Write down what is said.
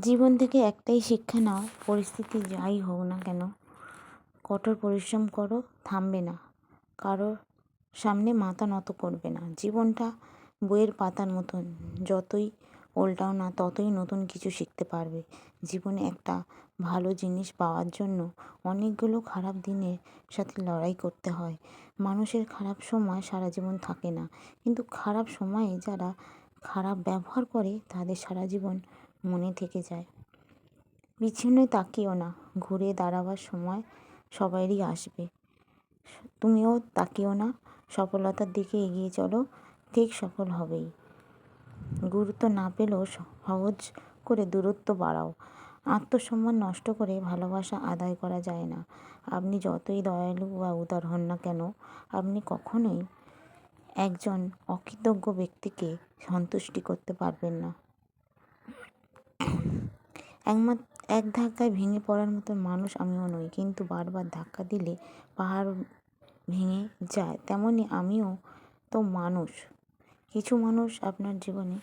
জীবন থেকে একটাই শিক্ষা নাও, পরিস্থিতি যাই হোক না কেন কঠোর পরিশ্রম করো, থামবে না, কারোর সামনে মাথা নত করবে না। জীবনটা বইয়ের পাতার মতন, যতই উল্টাও না ততই নতুন কিছু শিখতে পারবে। জীবনে একটা ভালো জিনিস পাওয়ার জন্য অনেকগুলো খারাপ দিনের সাথে লড়াই করতে হয়। মানুষের খারাপ সময় সারা জীবন থাকে না, কিন্তু খারাপ সময়ে যারা খারাপ ব্যবহার করে তাদের সারা জীবন মনে থেকে যায়। পিছনে তাকিও না, ঘুরে দাঁড়াবার সময় সবারই আসবে। তুমিও তাকিও না, সফলতার দিকে এগিয়ে চলো, ঠিক সফল হবেই। গুরুত্ব না পেলেও সহজ করে দূরত্ব বাড়াও। আত্মসম্মান নষ্ট করে ভালোবাসা আদায় করা যায় না। আপনি যতই দয়ালু বা উদার হন না কেন, আপনি কখনোই একজন অকৃতজ্ঞ ব্যক্তিকে সন্তুষ্টি করতে পারবেন না। এক ধাক্কায় ভেঙে পড়ার মতো মানুষ আমিও নই, কিন্তু বারবার ধাক্কা দিলে পাহাড় ভেঙে যায়, তেমনি আমিও তো মানুষ। কিছু মানুষ আপনার জীবনে